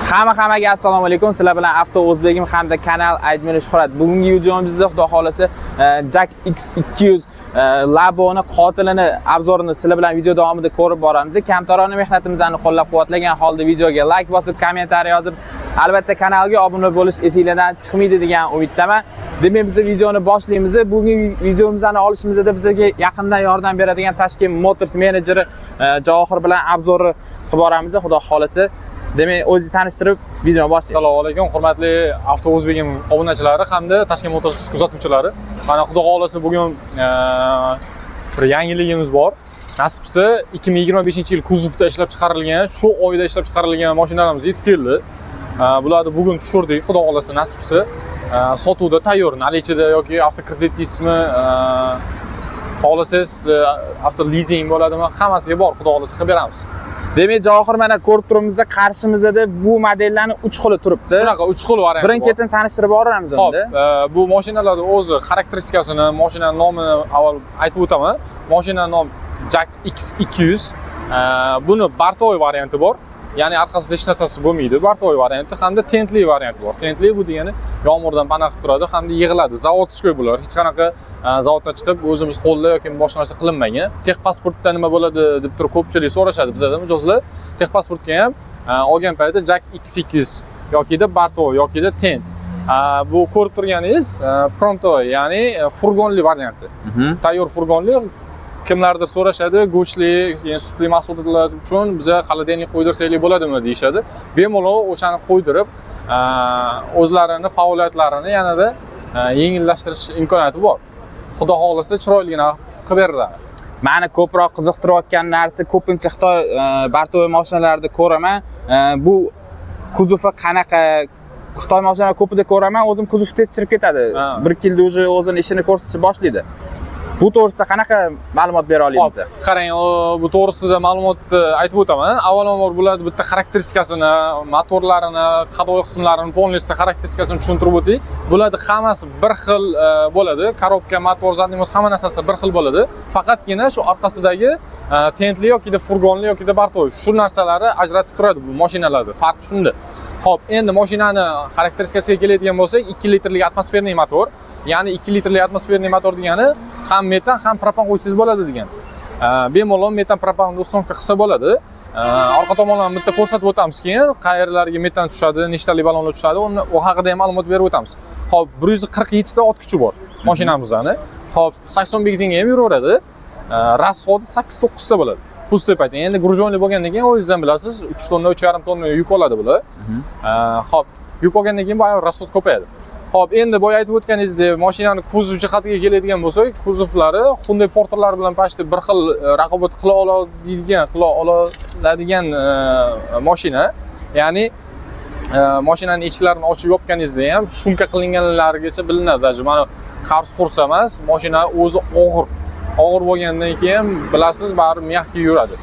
Hammaga assalomu alaykum. Sizlar bilan Avto O'zbegim hamda kanal admini Shuhrat. Bugungi videomizda xudo xolasa Jack X200 Laboni qotilini obzorini sizlar bilan video davomida ko'rib boramiz. Kamtarona mehnatimizni qo'llab-quvvatlagan holda videoga like bosib, kommentariy yozib, albatta kanalga obuna bo'lish esingizdan chiqmaydi degan umiddaman. Demak, biz videoni boshlaymiz. Bugungi videomizni olishimizda bizga yaqindan yordam beradigan Tashkent Motors menejeri Javohir bilan obzorni qilib boramiz. Xudo xolasa. Demak, o'zingizni tanishtirib, videoni boshlaymiz. Assalomu alaykum, hurmatli Avto O'zbegim obunachilari hamda Tashkent Motors kuzatuvchilari. Mana xudo xolasa bugun bir yangiligimiz bor. Nasibsa 2025-yil kuzovda ishlab chiqarilgan, shu oyda ishlab chiqarilgan mashinalarimiz yetib keldi. Bularni bugun tushirdik, xudo xolasa nasibsa sotuvda tayyor. Nalichida yoki avtokredit deysizmi, xolasangiz avto lizing bo'ladimi, hammasiga bor, xudo xolasa qilib beramiz. Demak, Javohir mana ko'rib turibmiz, qarshimizda bu modellarning 3 xili turibdi. Shunaqa 3 xil variant. Birin-ketin tanishtirib boramiz endi. Bu mashinalarning o'zi xarakteristikasini, mashinaning nomini avval aytib o'taman. Mashinaning nomi Jack X200. Buni Bartoy varianti bor. Ya'ni orqasida hech narsasi bo'lmaydi. Bartoy varianti hamda tentli varianti bor. Tentli bu degani yomg'irdan panoh qilib turadi hamda yig'iladi. Zavodskiy bular. Hech qanaqa zavoddan chiqib o'zimiz qo'lda yoki boshqa narsa qilinmagan. Texpasportda nima bo'ladi deb turib ko'pchilik so'rashadi bizdan mijozlar. Texpasportga ham olgan paytda Jack X200 yokida Bartoy yokida Tent. Bu ko'rib turganingiz Pronto, ya'ni furgonli varianti. Tayyor furgonli. Kimlardir so'rashadi, go'shtli, ya'ni sutli mahsulotlar uchun biza xolodilnik qo'ydirsaylik bo'ladimi deyshadi. Bemalol o'shani qo'ydirib, o'zlarini faoliyatlarini yanada yengillashtirish imkoniyati bor. Xudo xolasa chiroyligina qilib beriladi. Meni ko'proq qiziqtirayotgan narsa ko'pincha Xitoy Bartoy mashinalarida ko'raman. Bu kuzovi qanaqa? Xitoy mashinalari ko'pida ko'raman, o'zim kuzov tez chirib ketadi. 1 yilda o'zi o'zini ishini ko'rsatishni boshlaydi. Bu to'g'risida qanaqa ma'lumot bera olasiz? Qarang, bu to'g'risida ma'lumotni aytib o'taman. Avvalambor bularning bitta xarakteristikasini, motorlarini, qadog'oy qismlarini, polnistni xarakteristikasini tushuntirib o'tay. Bularning hammasi bir xil bo'ladi. Korobka, motor, zadniy hamma narsasi bir xil bo'ladi. Faqatgina shu orqasidagi tentli yoki furgonli yoki Bartoy shu narsalari ajratib turadi bu mashinalarda. Farq shunda. Xo'p, endi mashinani xarakteristikasiga keladigan bo'lsak, 2 litrlik atmosferniy motor. Ya'ni 2 litrli atmosferniy motor degani ham metan, ham propan qo'ysangiz bo'ladi degan. Bemalol metan propan uстановка qilsa bo'ladi. Orqa tomondan bitta ko'rsatib o'tamiz keyin, qayerlarga metan tushadi, nechtalik ballonlar tushadi, u haqida ham ma'lumot berib o'tamiz. Xo'p, 147 ta ot kuchi bor mashinamizning. Xo'p, 80 benzinga ham yuraveradi. Rasxodi 8-9 ta bo'ladi. Pustoy paytda. Endi grujoniy bo'lgandan keyin o'zingizdan bilasiz, 3 tonna, 3,5 tonna yuk oladi bular. Xo'p, yuk olgandan keyin bu rasxod ko'payadi. Xo'p, endi boya aytib o'tganingizdek, mashinani kuzov jihatiga keladigan bo'lsak, kuzovlari Hyundai Porterlar bilan pashti bir xil raqobat qila oladigan mashina. Ya'ni mashinaning eshiklarini ochib yopganingizda ham shumka qilinganlarigacha bilinadi. Даже mana qarz qursa emas, mashina o'zi og'ir bo'lgandan keyin bilasiz, baribir mягкий yuradi.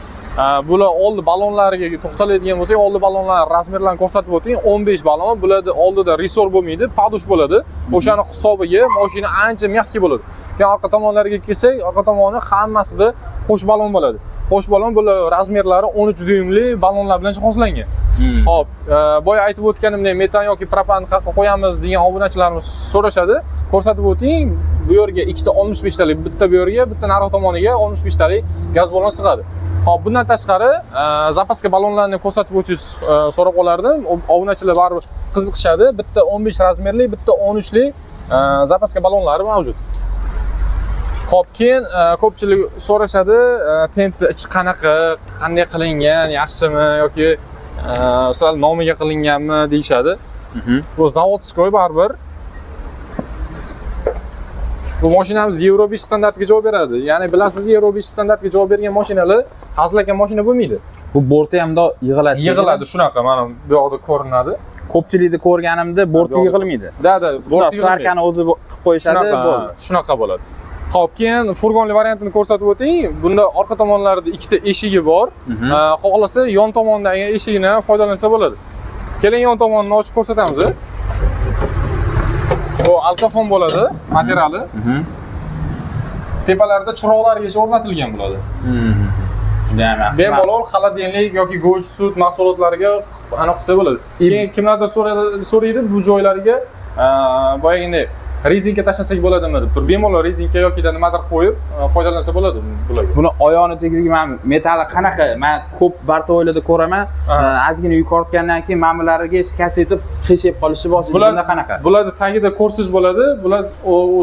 Bular oldi ballonlariga to'xtaladigan bo'lsak, oldi ballonlar razmerlarini ko'rsatib o'ting. 15 ballon, bularda oldida resor bo'lmaydi, padush bo'ladi. O'shani hisobiga mashina ancha mягкий bo'ladi. Keyin orqa tomonlariga kelsak, orqa tomoni hammasida qo'sh ballon bo'ladi. Qo'sh ballon bular razmerlari 13 dyumli ballonlar bilan jihozlangan. Xo'p, boya aytib o'tganimdek, metan yoki propan qaqqa qo'yamiz degan obunachilarimiz so'rashadi. Ko'rsatib o'ting, bu yerga ikkita 65 talik, bitta bu yerga, bitta nariq tomoniga 65 talik gaz ballon sig'adi. Hop, bundan tashqari zapaska ballonlarni ko'rsatib o'tish so'rab qolardim. Obunachilar baribir qiziqishadi. Bitta 15 razmerli, bitta 13 lik zapaska ballonlari mavjud. Hop, keyin ko'pchilik so'rashadi, tentni ichi qanaqa, qanday qilingan, yaxshimi yoki sal nomiga qilinganmi deyshadi. Bu zavodskoy baribir. Bu mashinamiz Euro 5 standartiga javob beradi. Ya'ni bilasiz, Euro 5 standartiga javob bergan mashinalar hazlakan mashina bo'lmaydi. Bu borti ham yig'iladi. Yig'iladi shunaqa, mana bu yoqda ko'rinadi. Ko'pchilikni ko'rganimda borti yig'ilmaydi. Da, borti svarkani o'zi qilib qo'yishadi, bo'ldi. Shunaqa bo'ladi. Xo'p, keyin furgonli variantini ko'rsatib o'ting. Bunda orqa tomonlarida ikkita eshigi bor. Xohlasa yon tomondagi eshigini foydalansa bo'ladi. Keling, yon tomonini ochib ko'rsatamiz. Bu alkafon bo'ladi, materiali. Tepalarida chiroqlargacha o'rnatilgan bo'ladi. Juda ham yaxshi. Bemalol xolodilnik yoki go'sht, sut mahsulotlariga aniq qilsa bo'ladi. Keyin kimlardir so'raydi bu joylariga boyaginday rezinka tashlasak bo'ladimi deb turib, bemalol rezinka yoki nimadir qo'yib foydalansa bo'ladi bularga. Buni oyog'ini tegiga men metall qanaqa, men ko'p bartovoylarda ko'raman, ozgina yuk ortgandan keyin mamlariga shikast etib, qiyshib qolishi boshlaydi. Bunda qanaqa? Bularda tagida korsiz bo'ladi. Bular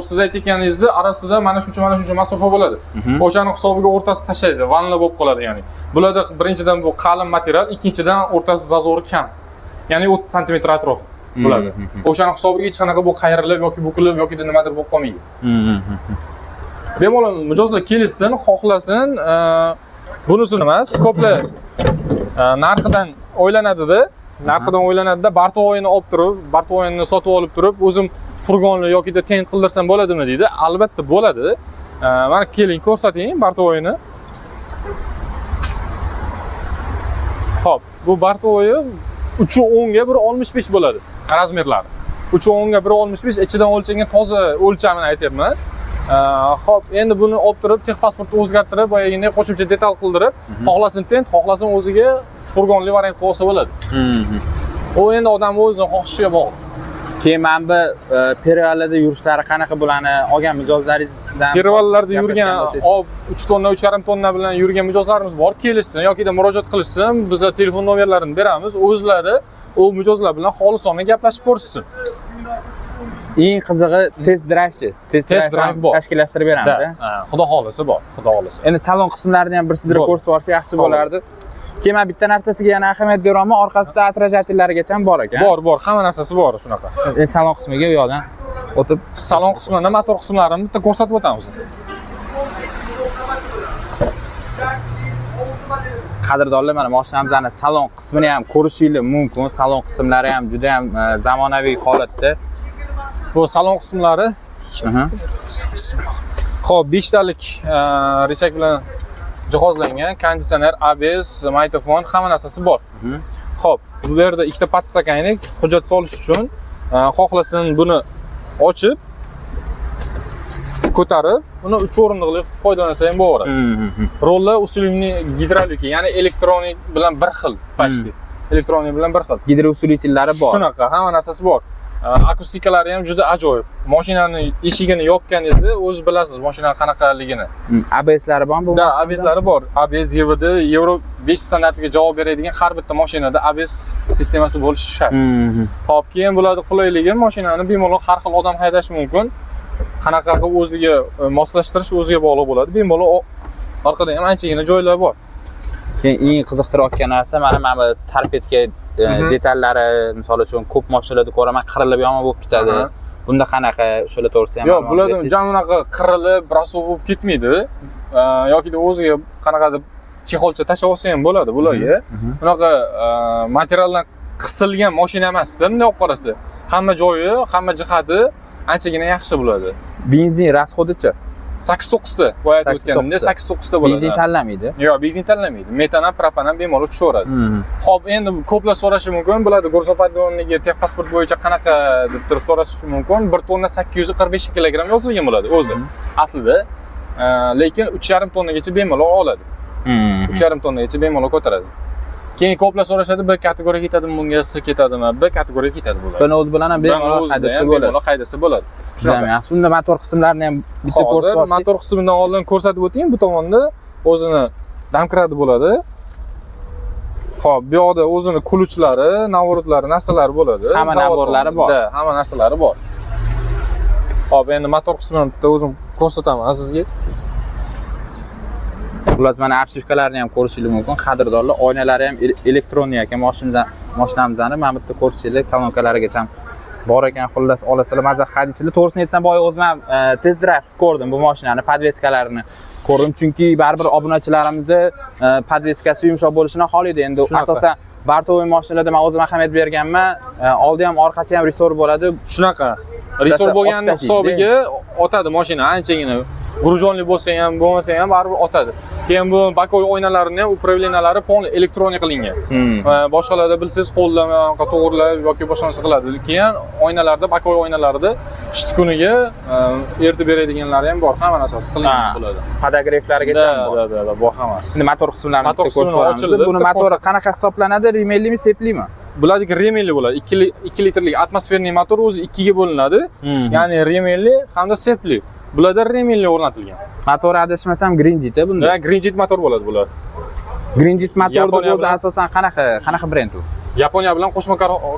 siz aytganingizdek orasida mana shuncha masofa bo'ladi. O'shani hisobiga o'rtasi tashlaydi, vanna bo'lib qoladi ya'ni. Bularda birinchidan bu qalin material, ikkinchidan o'rtasi zazori kam. Ya'ni 30 sm atrofi bo'ladi. O'shani hisobiga hech qanaqa bu qayrilib yoki bukilib yoki nimadir bo'lib qolmaydi. Bemalol mijozlar kelishsin, xohlasin, bunisini emas, ko'plar narxidan o'ylanadi-da. Narxidan o'ylanadi-da, bartovoyini olib turib, bartovoyini sotib olib turib, o'zim furgonli yoki teng qildirsam bo'ladimi deydi. Albatta bo'ladi. Mana keling ko'rsating bartovoyini. Xo'p, bu bartovoyi 3.10 ga 1.65 bo'ladi razmerlari. 3.10 ga 1.65 ichidan o'lchangan toza o'lchamini aytyapman. Xo'p, endi buni olib turib, texpasportni o'zgartirib, boyaginday qo'shimcha detal qildirib, xohlasin tent, xohlasin o'ziga furgonli variant qilib olsa bo'ladi. U endi odam o'zining xohishiga bog'liq. Keyin mana bu perivallarda yurishlari qanaqa bo'ladi? Olgan mijozlaringizdan perivallarda yurgan 3 tonna, 3,5 tonna bilan yurgan mijozlarimiz bor. Kelishsin yoki murojaat qilishsin, biz telefon nomerlarini beramiz. O'zlari u mijozlar bilan xolisona gaplashib ko'rishsin. Eng qizig'i test drive-chi. Test drive bor. Tashkillashtirib beramiz, Xudo xolisa bor, xudo xolisa. Endi salon qismlarini ham bir sizga ko'rsatib yuborsa yaxshi bo'lardi. Keyin men bitta narsasiga yana ahamiyat beraman, orqasida atrajatillarigacha bor ekan. Bor, hamma narsasi bor shunaqa. Endi salon qismiga u yoqdan o'tib, salon qismini, motor qismlarini bitta ko'rsatib o'tamiz. Qadrdonlar, mana mashinamizning salon qismini ham ko'rishingiz mumkin. Salon qismlari ham juda ham zamonaviy holatda. Bu salon qismlari. Xo'p, 5 talik rechak bilan jihozlangan, konditsioner, ABS, magnitofon, hamma narsasi bor. Xo'p, bu yerda ikkita podstakanlik hujjat solish uchun xohlasin buni ochib ko'tarib, uni 3 o'rindiqli foydalansa ham bo'laveradi. Rollar usulli gidravlika, ya'ni elektronik bilan bir xil, почти. Elektronik bilan bir xil. Gidrousilitillari bor. Shunaqa, hamma narsasi bor. Akustikalari ham juda ajoyib. Mashinani eshigini yopganingizda o'z bilasiz mashina qanaqaligini. ABSlari bormi bu? Da, ABSlari bor. ABS YVD Euro 5 standartiga javob beradigan har bitta mashinada ABS sistemasi bo'lishi shart. Xo'p, keyin bo'ladi qulayligi, mashinani bemalol har xil odam haydash mumkin. Qanaqa qilib o'ziga moslashtirish o'ziga bog'liq bo'ladi. Bemalol orqada ham anchagina joylar bor. Keyin eng qiziqtirayotgan narsa mana bu torpedga detallari, misol uchun ko'p mashinalarda ko'raman qirilib yomon bo'lib ketadi. Bunda qanaqa o'shalar to'g'risida ham? Yo'q, bularda jam unaqa qirilib, rasvo bo'lib ketmaydi. Yoki o'ziga qanaqadir chexolcha tashlab olsa ham bo'ladi bularga. Unaqa materialdan qisilgan mashina emas-da, bunday olib qarasa. Hamma joyi, hamma jihati anchagina yaxshi bo'ladi. Benzin rasxodichi 8-9 ta. Boya aytib o'tganimda 8-9 ta bo'ladi. Benzin tanlamaydi? Yo'q, benzin tanlamaydi. Metan ham, propan ham bemalol tushaveradi. Xo'p, endi ko'plar so'rashi mumkin, bo'ladi Go'rsopatdonligi texpasport bo'yicha qanaqa deb turib so'rashi mumkin. 1 tonna 845 kilogramm yozilgan bo'ladi o'zi. Aslida, lekin 3,5 tonnagacha bemalol oladi. 3,5 tonnagacha bemalol ko'taradi. Keyin ko'plar so'rashadi, bir kategoriyaga ketadimi, bunga S ketadimi? Bir kategoriyaga ketadi bo'ladi. Buni o'zi bilan ham bemalol haydasa bo'ladi. Shunaqa. Yaxshi. Unda motor qismlarini ham bitta ko'rsatib o'tsangiz. Motor qismidan oldin ko'rsatib o'ting. Bu tomonda o'zini damkradi bo'ladi. Xo'p, bu yoqda o'zini kuluchlari, navorlari, narsalari bo'ladi. Hamma navorlari bor. Da, hamma narsalari bor. Xo'p, endi motor qismini bitta o'zim ko'rsataman sizga. Xullas, mana arshivkalarni ham ko'rishingiz mumkin. Qadrdonlar, oynalari ham elektronik ekan, mashinamizni mana bitta ko'rishingiz, kolonkalarigacha bor ekan. Xullas, olasizlar, mazza hadislar. To'g'risini aytsam, boya o'zim ham test drive ko'rdim bu mashinani, podveskalarini ko'rdim. Chunki baribir obunachilarimizni podveskasi yumshoq bo'lishini xohlaydi. Endi asosan bartovoy mashinalarda men o'zim ahamiyat berganman. Oldi ham, orqasi ham resor bo'ladi. Shunaqa. Resor bo'lgan hisobiga o'tadi mashina anchagina. grujonli bo'lsa ham, bo'lmasa ham baribir otadi. Keyin bu bokovoy oynalarini ham upravleniyalari polni elektronik qilingan. Boshqalarda bilsangiz qo'ldan to'g'rilab yoki boshqa narsa qiladi. Keyin oynalarda, bokovoy oynalarida qishki kuniga eritib beradiganlari ham bor, hamma narsasi qilingan bo'ladi. Podogreflarigacha bor. Da, bor hammasi. Endi motor qismlarini Motor qismi ochildi. Buni motori qanaqa hisoblanadi? Remellimi, seplimi? Bulardagi remelli bo'ladi. 2 litrlik atmosferniy motor o'zi 2 ga bo'linadi. Ya'ni remelli hamda sepli. Bularda remelli o'rnatilgan. Motor adashmasam Grinjit bunda. Grinjit motor bo'ladi bular. Grinjit motorni o'zi asosan qanaqa brend u? Yaponiya bilan qo'shma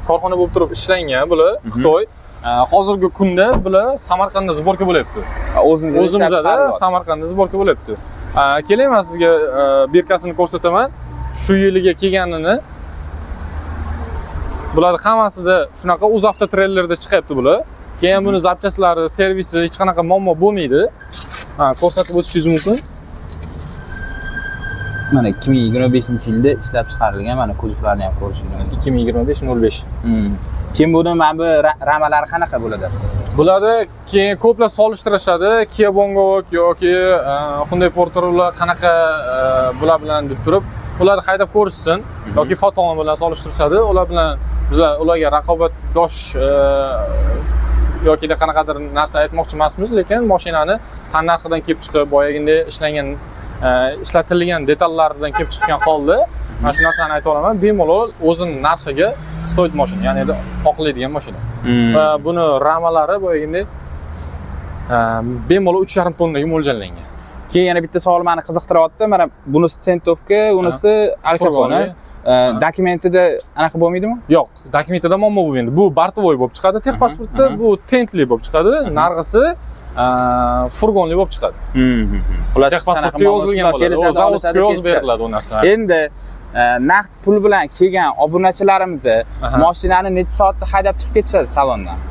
korxona bo'lib turib ishlangan bular, Xitoy. Hozirgi kunda bular Samarqandda sborka bo'lyapti. O'zimizda Samarqandda sborka bo'lyapti. Keling, men sizga birkasini ko'rsataman. Shu yiliga kelganini. Bular hammasida shunaqa UzAvto treylerda chiqyapti bular. Keyin buni zapchaslari, servisi hech qanaqa muammo bo'lmaydi. Ko'rsatib o'tishingiz mumkin. Mana 2025-yilda ishlab chiqarilgan, mana kuzovlarni ham ko'rishingiz mumkin. 2025-05. Keyin buni mana bu ramalari qanaqa bo'ladi? Bularda keyin ko'plar solishtirishadi, Kia Bongo yoki Hyundai Porter'lar qanaqa bular bilan deb turib, ularni haydab ko'rishsin yoki Foton bilan solishtirishadi. Ular bilan bizlar ularga raqobatdosh yoki qanaqadir narsa aytmoqchi emasmiz, lekin mashinani tannarxidan kelib chiqib, boyaginda ishlangan ishlatilgan detallaridan kelib chiqqan holda mana shu narsani ayta olaman. Bemalol o'zining narxiga stoyt mashina, ya'ni oqlaydigan mashina. Va buni ramalari boyaginda bemalol 3,5 tonnaga mo'ljallangan. Keyin yana bitta savol meni qiziqtiryapti. Mana bunisi tentovka, unisi alkafona. Dokumentida anaqa bo'lmaydimi? Yo'q, dokumentida muammo bo'lmaydi. Bu bartovoy bo'lib chiqadi, texpasportda bu tentli bo'lib chiqadi, narxisi furgonli bo'lib chiqadi. Texpasportga yozilgan bo'ladi, zavodga yozib beriladi u narsa. Endi naqd pul bilan kelgan obunachilarimiz mashinani necha soatda haydab chiqib ketishadi salondan?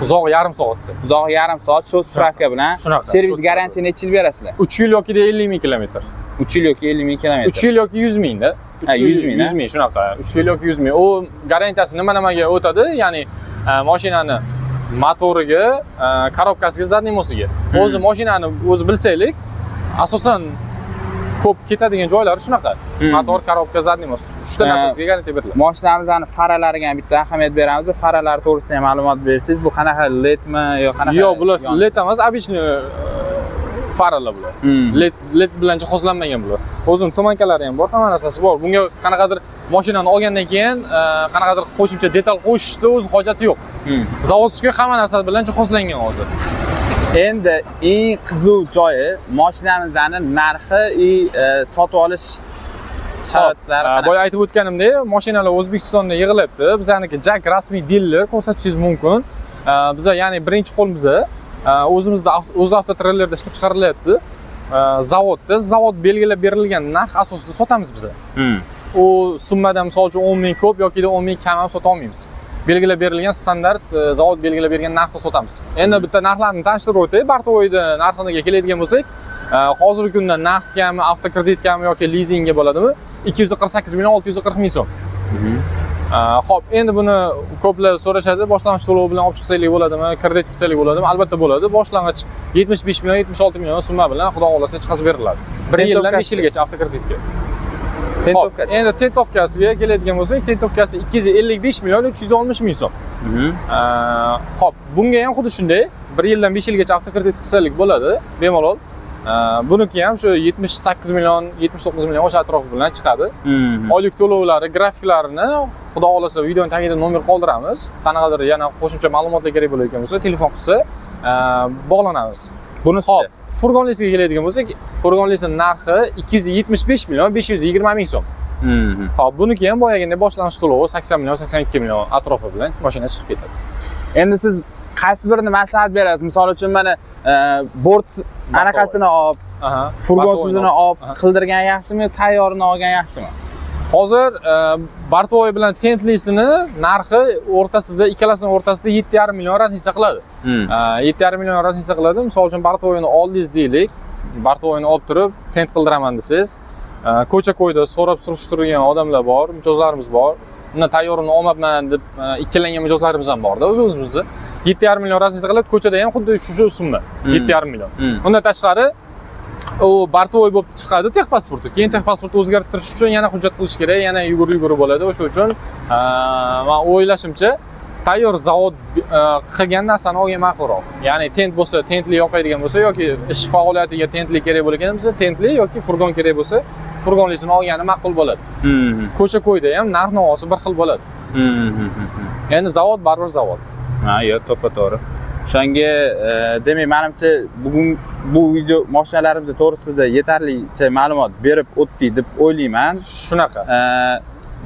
Uzoq yarim soatda. Uzoq yarim soat shot spravka bilan. Servis garantiya necha yil berasizlar? 3 yil yoki 50 ming kilometr. 3 yil yoki 50 ming kilometr. 3 yil yoki 100 mingda. 100 ming shunaqa. 3 yil yoki 100 ming. U garantiyasi nimaga o'tadi? Ya'ni mashinani motoriga, korobkasiga, zadnimosiga. O'zi mashinani o'zi bilsaylik, asosan ko'p ketadigan joylari shunaqa. Motor, korobka, zadnimos. 3 ta narsasiga garantiya beriladi. Mashinamizning faralariga ham bitta ahamiyat beramiz. Faralar to'g'risida ham ma'lumot bersangiz, bu qanaqa LED-mi yo qanaqa? Yo'q, bular LED emas, обычный faralar bular. LED bilan jihozlanmagan bular. O'zim tumankalari ham bor, hamma narsasi bor. Bunga qanaqadir mashinani olgandan keyin qanaqadir qo'shimcha detal qo'shishni o'z hojati yo'q. Zavodskiy hamma narsa bilan jihozlangan hozir. Endi eng qiziq joyi mashinamizning narxi sotib olish sharoitlari. Boya aytib o'tganimdek, mashinalar O'zbekistonda yig'ilyapti. Bizaniki Jack rasmiy diler ko'rsatishingiz mumkin. Biza ya'ni birinchi qo'l biza o'zimizda UzAvto treylerda ishlab chiqarilyapti. Zavodda zavod belgilab berilgan narx asosida sotamiz biza. U summadan misol uchun 10 ming ko'p yoki 10 ming kam ham sota olmaymiz. Belgilab berilgan standart zavod belgilab bergan narxda sotamiz. Endi bitta narxlarni tanishtirib o'tay. Bartovoyda narxiga keladigan bo'lsak, hozirgi kunda naqdgami, avtokreditgami yoki lizingga bo'ladimi? 248 million 640 ming so'm. Xo'p, endi buni ko'plar so'rashadi, boshlang'ich to'lov bilan olib chiqsaylik bo'ladimi, kredit qilsaylik bo'ladimi? Albatta bo'ladi. Boshlang'ich 75 million 76 million summa bilan xudo xolasa chiqazib beriladi. 1 yildan 5 yilgacha avtokreditga. Tentovka. Endi tentovkasiga keladigan bo'lsak, tentovkasi 255 million 360 ming so'm. Xo'p, bunga ham xuddi shunday 1 yildan 5 yilgacha avtokredit qilsalik bo'ladi, bemalol. Buniki ham shu 78 million, 79 million o'sha atrof bilan chiqadi. Oylik to'lovlari, grafiklarini xudo xolasa videoning tagida nomer qoldiramiz. Qanaqadir yana qo'shimcha ma'lumotlar kerak bo'ladigan bo'lsa, telefon qilsa, bog'lanamiz. Bunisi furgonlisiga keladigan bo'lsak, furgonlisining narxi 275 million 520 ming so'm. Xo'p, buniki ham boyagina boshlang'ich to'lovi 80 million 82 million atrofi bilan mashina chiqib ketadi. Endi siz qaysi birini maslahat berasiz? Misol uchun mana bort anaqasini olib, furgonsizini olib qildirgan yaxshimi, tayyorini olgan yaxshimi? Hozir Bartovoy bilan Tentlisini narxi o'rtasida, ikkalasining o'rtasida 7,5 million raznica qiladi. 7,5 million raznica qiladi. Misol uchun Bartovoyni oldingiz deylik, Bartovoyni olib turib Tent qildiraman desangiz, ko'cha-ko'yda so'rab surishtirgan odamlar bor, mijozlarimiz bor. Uni tayyorini olmabman deb ikkilangan mijozlarimiz ham bor-da o'z-o'zimizni. 7,5 million razница qiladi. Ko'chada ham xuddi shu summa. 7,5 million. Undan tashqari u bartovoy bo'lib chiqadi texpasporti. Keyin texpasportni o'zgartirish uchun yana hujjat qilish kerak, yana yugurib bo'ladi. O'sha uchun men o'ylashimcha tayyor zavod qilgan narsani olgan ma'qulroq. Ya'ni tent bo'lsa, tentli yoqadigan bo'lsa yoki ish faoliyatiga tentli kerak bo'lgan bo'lsa, tentli yoki furgon kerak bo'lsa, furgonlisini olgani ma'qul bo'ladi. Ko'cha ko'yda ham narx-navosi bir xil bo'ladi. Endi zavod baribir zavod. Ha, yo'q, to'g'ri. O'shanga demak, menimcha bugun bu video mashinalarimiz to'g'risida yetarlicha ma'lumot berib o'tdik deb o'ylayman. Shunaqa.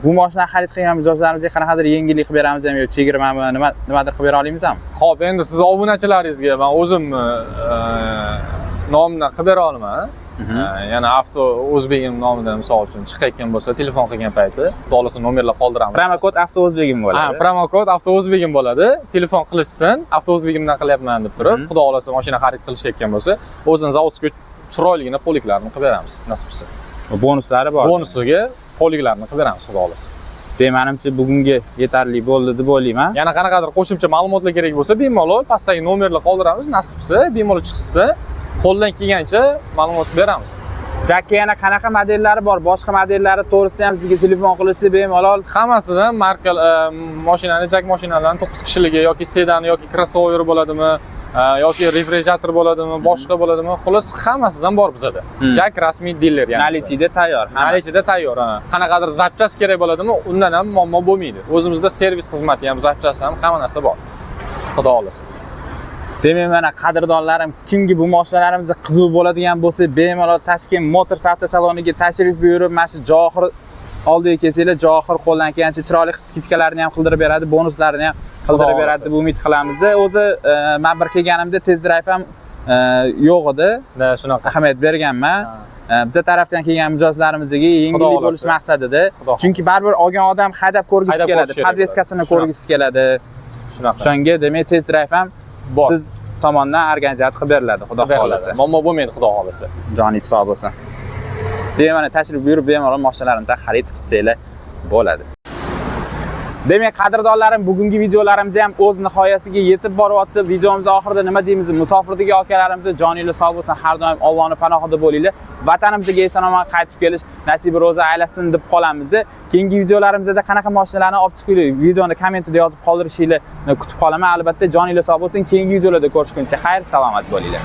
Bu mashina xarid qilgan mijozlarimizga qanaqadir yengillik qilib beramiz ham yo chegirmami, nimadir qilib bera olamizmi? Xo'p, endi siz obunachilaringizga men o'zim nomini qilib bera olaman. Yana Avto O'zbegim nomidan misol uchun chiqayotgan bo'lsa, telefon qilgan payti, xudo xolasa nomerlar qoldiramiz. Promokod Avto O'zbegim bo'ladi. Ha, promokod Avto O'zbegim bo'ladi. Telefon qilishsin, Avto O'zbegimdan qilyapman deb turib, xudo xolasa mashina xarid qilishayotgan bo'lsa, o'zini zavodga chiroyligina poliklarini qilib beramiz, nasib bo'lsa. Bonuslari bor. Bonusiga poliklarini qilib beramiz, xudo xolasa. Menimcha bugunga yetarli bo'ldi deb o'ylayman. Yana qanaqadir qo'shimcha ma'lumotlar kerak bo'lsa, bemalol pastdagi nomerlar qoldiramiz, nasib bo'lsa, bemalol chiqsa, qo'ldan kelgancha ma'lumot beramiz. Jakka yana qanaqa modellari bor? Boshqa modellari to'g'risida ham sizga telefon qilishsa bemalol hammasidan marka mashinani, jak mashinalarini 9 kishiligi yoki sedan yoki crossover bo'ladimi, yoki refrigerator bo'ladimi, boshqa bo'ladimi, xullas hammasidan bor bizada. Jak rasmiy diler ya'ni. Nalichida tayyor. Nalichida tayyor. Qanaqadir zapchast kerak bo'ladimi, undan ham muammo bo'lmaydi. O'zimizda servis xizmati ham, zapchast ham hamma narsa bor. Xudo xolasa. Demak, mana qadrdonlarim, kimga bu mashinalarimizni qiziq bo'ladigan bo'lsa, bemalol Toshkent Motors avtosaloniga tashrif buyurib, mana shu Johir oldiga kelsanglar, Johir qo'ldan kelgancha chiroyli skidkalarni ham qildirib beradi, bonuslarni ham qildirib beradi deb umid qilamiz. O'zi men bir kelganimda test drive ham yo'q edi. Shunaqa ahamiyat berganman. Biza tarafdan kelgan mijozlarimizga yengillik bo'lish maqsadida. Chunki baribir olgan odam haydab ko'rgisi keladi, podveskasini ko'rgisi keladi. Shunaqa. O'shanga demak test drive ham siz tomonidan organizatsiya qilib beriladi, xudo xolasa. Muammo bo'lmaydi, xudo xolasa. Joningiz sog' bo'lsin. Demak, mana tashrif buyurib bemalol mashinalarimizni xarid qilsanglar bo'ladi. Demak, qadrdonlarim, bugungi videolarimiz ham o'z nihoyasiga yetib boryapti. Videomiz oxirida nima deymiz? Musofirdagi akalarimiz joninglar sog' bo'lsin, har doim Allohning panohida bo'linglar. Vatanimizga eson-omon qaytib kelish nasibi ro'za aylasin deb qolamiz. Keyingi videolarimizda qanaqa mashinalarni olib chiqaylik, videoni kommentida yozib qoldirishinglarni kutib qolaman. Albatta, joninglar sog' bo'lsin. Keyingi videolarda ko'rishguncha xayr, salomat bo'linglar.